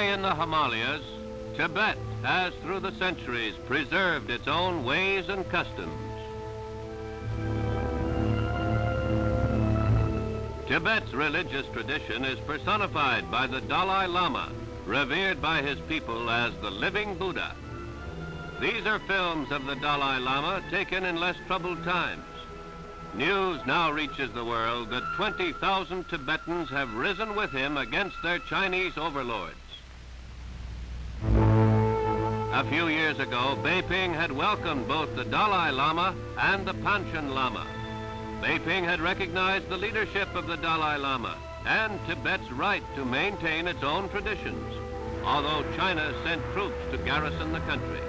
in the Himalayas, Tibet has through the centuries preserved its own ways and customs. Tibet's religious tradition is personified by the Dalai Lama, revered by his people as the living Buddha. These are films of the Dalai Lama taken in less troubled times. News now reaches the world that 20,000 Tibetans have risen with him against their Chinese overlords. A few years ago, Beiping had welcomed both the Dalai Lama and the Panchen Lama. Beiping had recognized the leadership of the Dalai Lama and Tibet's right to maintain its own traditions, although China sent troops to garrison the country.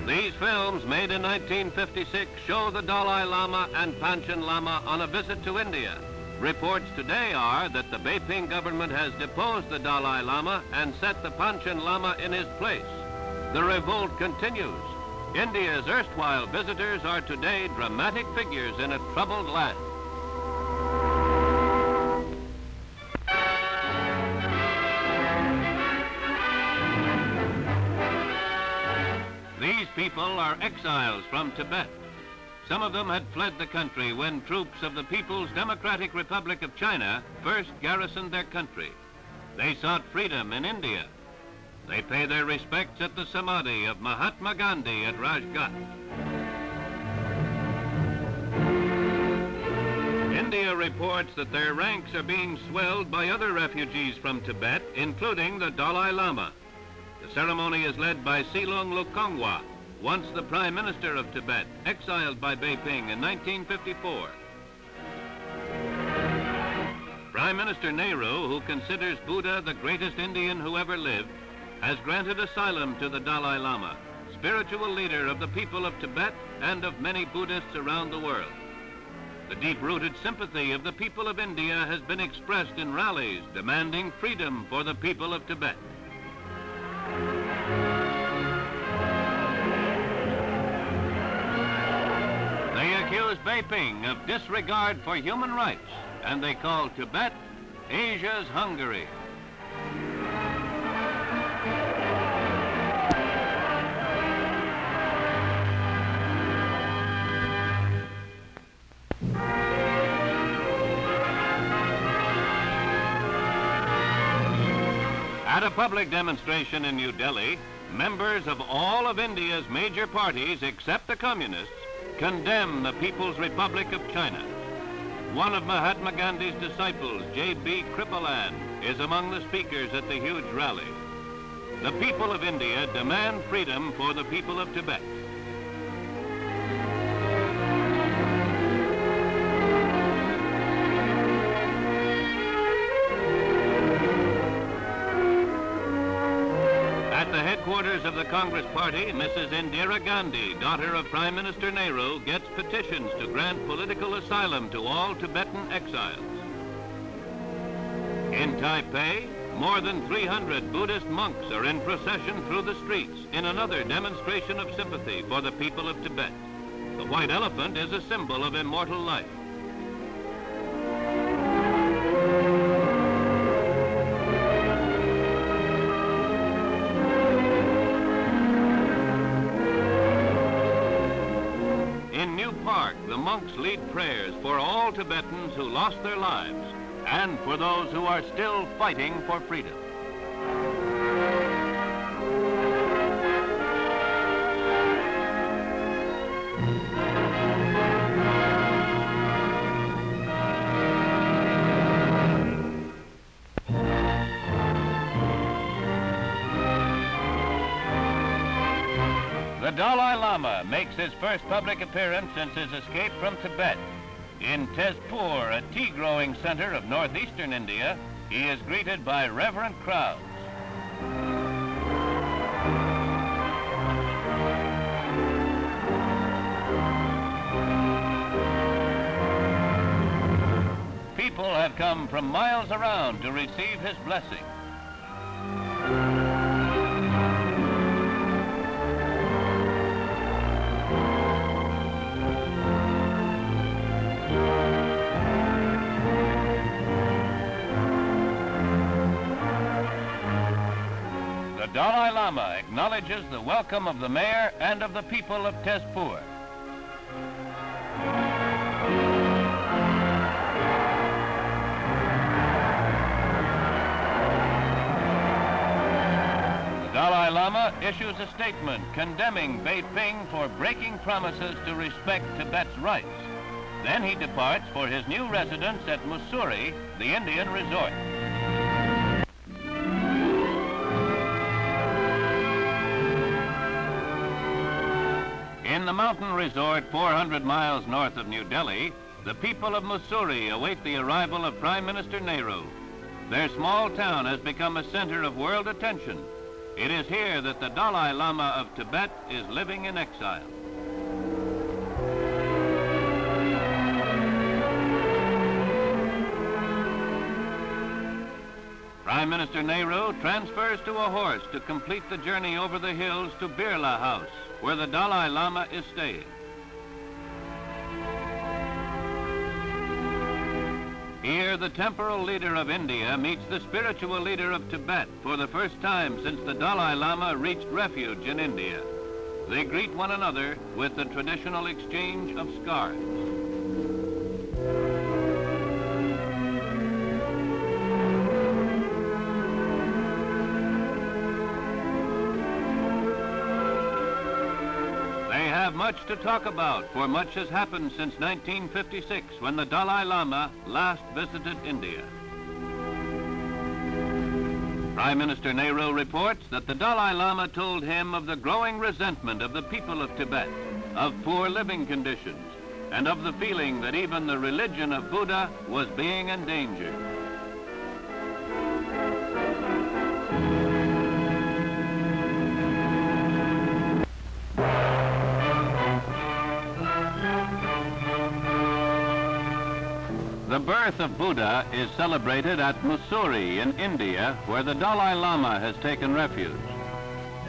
These films, made in 1956, show the Dalai Lama and Panchen Lama on a visit to India. Reports today are that the Beiping government has deposed the Dalai Lama and set the Panchen Lama in his place. The revolt continues. India's erstwhile visitors are today dramatic figures in a troubled land. These people are exiles from Tibet. Some of them had fled the country when troops of the People's Democratic Republic of China first garrisoned their country. They sought freedom in India. They pay their respects at the Samadhi of Mahatma Gandhi at Rajghat. India reports that their ranks are being swelled by other refugees from Tibet, including the Dalai Lama. The ceremony is led by Silong Lukongwa, once the Prime Minister of Tibet, exiled by Beiping in 1954. Prime Minister Nehru, who considers Buddha the greatest Indian who ever lived, has granted asylum to the Dalai Lama, spiritual leader of the people of Tibet and of many Buddhists around the world. The deep-rooted sympathy of the people of India has been expressed in rallies demanding freedom for the people of Tibet. They accuse Beiping of disregard for human rights, and they call Tibet Asia's Hungary. At a public demonstration in New Delhi, members of all of India's major parties, except the Communists, condemn the People's Republic of China. One of Mahatma Gandhi's disciples, J.B. Kripalan, is among the speakers at the huge rally. The people of India demand freedom for the people of Tibet. At the headquarters of the Congress Party, Mrs. Indira Gandhi, daughter of Prime Minister Nehru, gets petitions to grant political asylum to all Tibetan exiles. In Taipei, more than 300 Buddhist monks are in procession through the streets in another demonstration of sympathy for the people of Tibet. The white elephant is a symbol of immortal life. The monks lead prayers for all Tibetans who lost their lives and for those who are still fighting for freedom. The Dalai Lama makes his first public appearance since his escape from Tibet. In Tezpur, a tea-growing center of northeastern India, he is greeted by reverent crowds. People have come from miles around to receive his blessing. Dalai Lama acknowledges the welcome of the mayor and of the people of Tezpur. The Dalai Lama issues a statement condemning Beiping for breaking promises to respect Tibet's rights. Then he departs for his new residence at Mussoorie, the Indian resort. In the mountain resort 400 miles north of New Delhi, the people of Mussoorie await the arrival of Prime Minister Nehru. Their small town has become a center of world attention. It is here that the Dalai Lama of Tibet is living in exile. Prime Minister Nehru transfers to a horse to complete the journey over the hills to Birla House, where the Dalai Lama is staying. Here, the temporal leader of India meets the spiritual leader of Tibet for the first time since the Dalai Lama reached refuge in India. They greet one another with the traditional exchange of scarves. They have much to talk about, for much has happened since 1956, when the Dalai Lama last visited India. Prime Minister Nehru reports that the Dalai Lama told him of the growing resentment of the people of Tibet, of poor living conditions, and of the feeling that even the religion of Buddha was being endangered. The birth of Buddha is celebrated at Mussoorie in India, where the Dalai Lama has taken refuge.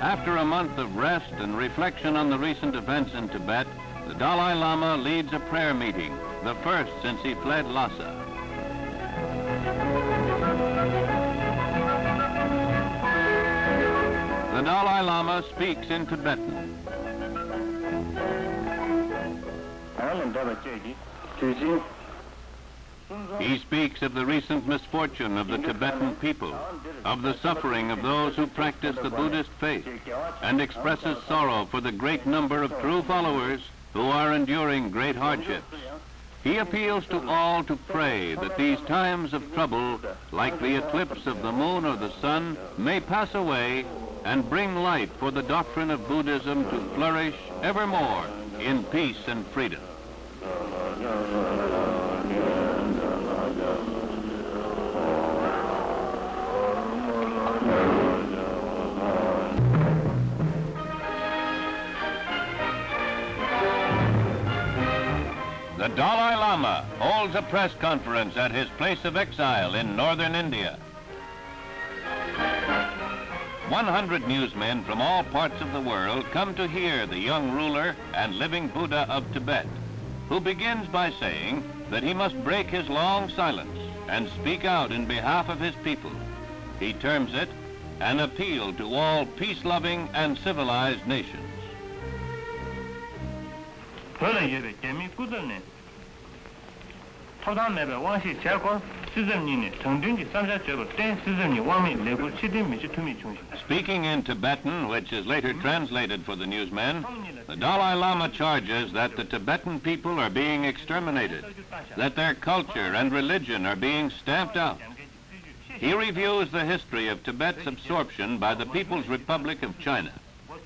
After a month of rest and reflection on the recent events in Tibet, the Dalai Lama leads a prayer meeting, the first since he fled Lhasa. The Dalai Lama speaks in Tibetan. He speaks of the recent misfortune of the Tibetan people, of the suffering of those who practice the Buddhist faith, and expresses sorrow for the great number of true followers who are enduring great hardships. He appeals to all to pray that these times of trouble, like the eclipse of the moon or the sun, may pass away and bring light for the doctrine of Buddhism to flourish evermore in peace and freedom. The Dalai Lama holds a press conference at his place of exile in northern India. 100 newsmen from all parts of the world come to hear the young ruler and living Buddha of Tibet, who begins by saying that he must break his long silence and speak out in behalf of his people. He terms it an appeal to all peace-loving and civilized nations. Speaking in Tibetan, which is later translated for the newsmen, the Dalai Lama charges that the Tibetan people are being exterminated, that their culture and religion are being stamped out. He reviews the history of Tibet's absorption by the People's Republic of China.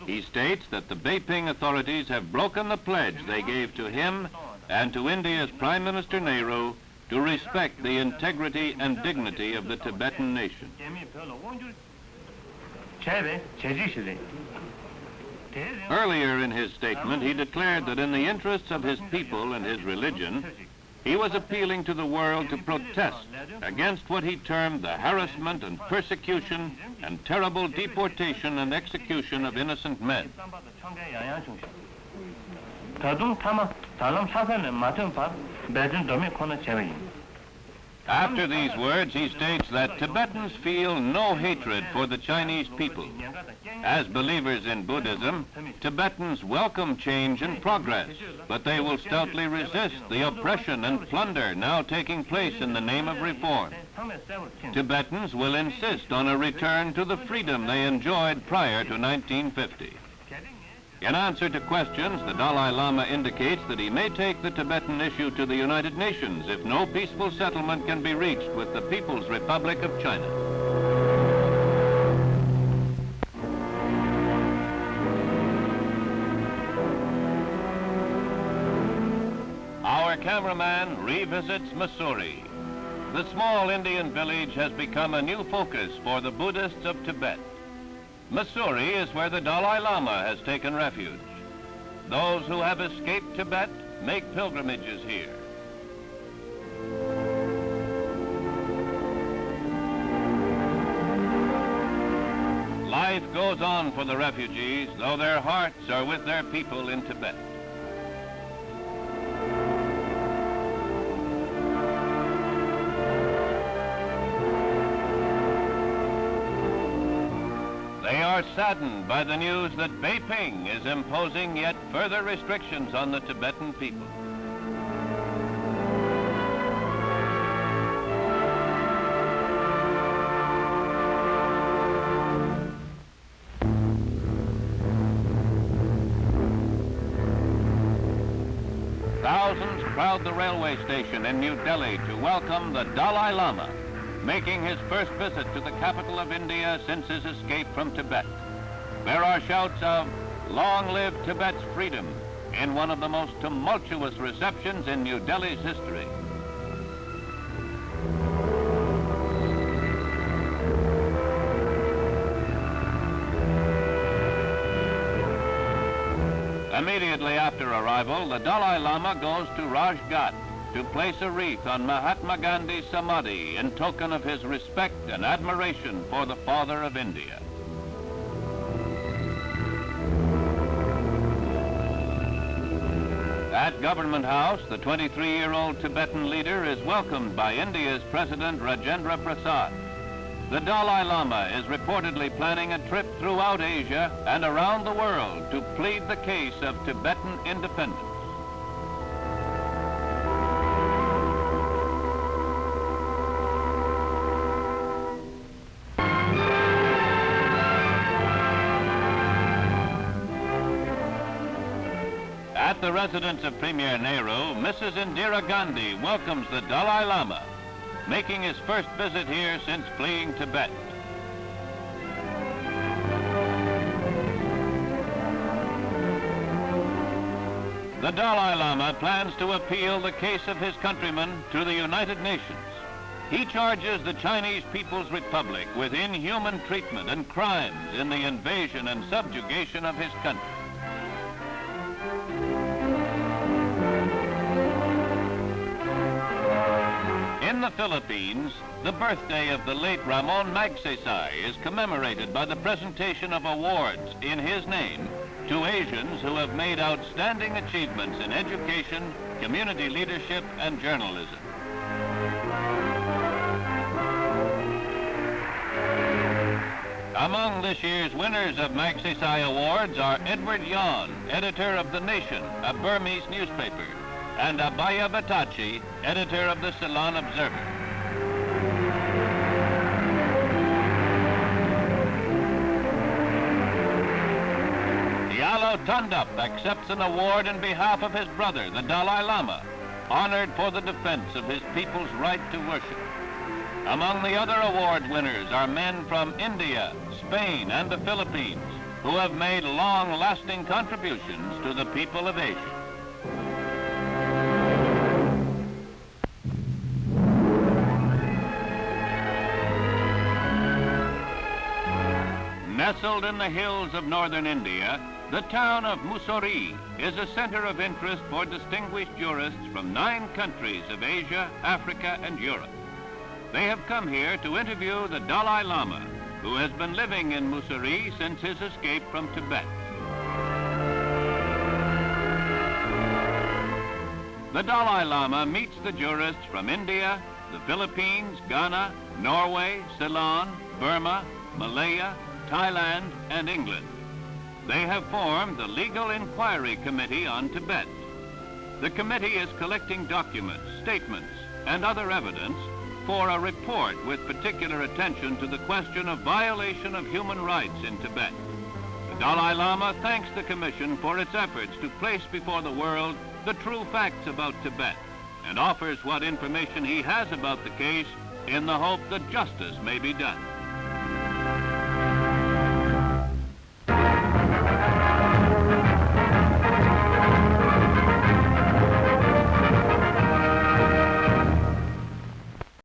He states that the Beiping authorities have broken the pledge they gave to him and to India's Prime Minister Nehru to respect the integrity and dignity of the Tibetan nation. Earlier in his statement, he declared that in the interests of his people and his religion, he was appealing to the world to protest against what he termed the harassment and persecution and terrible deportation and execution of innocent men. After these words, he states that Tibetans feel no hatred for the Chinese people. As believers in Buddhism, Tibetans welcome change and progress, but they will stoutly resist the oppression and plunder now taking place in the name of reform. Tibetans will insist on a return to the freedom they enjoyed prior to 1950. In answer to questions, the Dalai Lama indicates that he may take the Tibetan issue to the United Nations if no peaceful settlement can be reached with the People's Republic of China. Our cameraman revisits Mussoorie. The small Indian village has become a new focus for the Buddhists of Tibet. Mussoorie is where the Dalai Lama has taken refuge. Those who have escaped Tibet make pilgrimages here. Life goes on for the refugees, though their hearts are with their people in Tibet. They are saddened by the news that Beiping is imposing yet further restrictions on the Tibetan people. Thousands crowd the railway station in New Delhi to welcome the Dalai Lama, making his first visit to the capital of India since his escape from Tibet. There are shouts of "Long live Tibet's freedom" in one of the most tumultuous receptions in New Delhi's history. Immediately after arrival, the Dalai Lama goes to Rajghat to place a wreath on Mahatma Gandhi's Samadhi in token of his respect and admiration for the father of India. At Government House, the 23-year-old Tibetan leader is welcomed by India's President Rajendra Prasad. The Dalai Lama is reportedly planning a trip throughout Asia and around the world to plead the case of Tibetan independence. At the residence of Premier Nehru, Mrs. Indira Gandhi welcomes the Dalai Lama, making his first visit here since fleeing Tibet. The Dalai Lama plans to appeal the case of his countrymen to the United Nations. He charges the Chinese People's Republic with inhuman treatment and crimes in the invasion and subjugation of his country. In the Philippines, the birthday of the late Ramon Magsaysay is commemorated by the presentation of awards in his name to Asians who have made outstanding achievements in education, community leadership, and journalism. Among this year's winners of Magsaysay Awards are Edward Yon, editor of The Nation, a Burmese newspaper, and Abaya Batachi, editor of the Ceylon Observer. Yalo Tundup accepts an award in behalf of his brother, the Dalai Lama, honored for the defense of his people's right to worship. Among the other award winners are men from India, Spain, and the Philippines, who have made long-lasting contributions to the people of Asia. Nestled in the hills of northern India, the town of Mussoorie is a center of interest for distinguished jurists from 9 countries of Asia, Africa, and Europe. They have come here to interview the Dalai Lama, who has been living in Mussoorie since his escape from Tibet. The Dalai Lama meets the jurists from India, the Philippines, Ghana, Norway, Ceylon, Burma, Malaya, Thailand, and England. They have formed the Legal Inquiry Committee on Tibet. The committee is collecting documents, statements, and other evidence for a report with particular attention to the question of violation of human rights in Tibet. The Dalai Lama thanks the Commission for its efforts to place before the world the true facts about Tibet and offers what information he has about the case in the hope that justice may be done.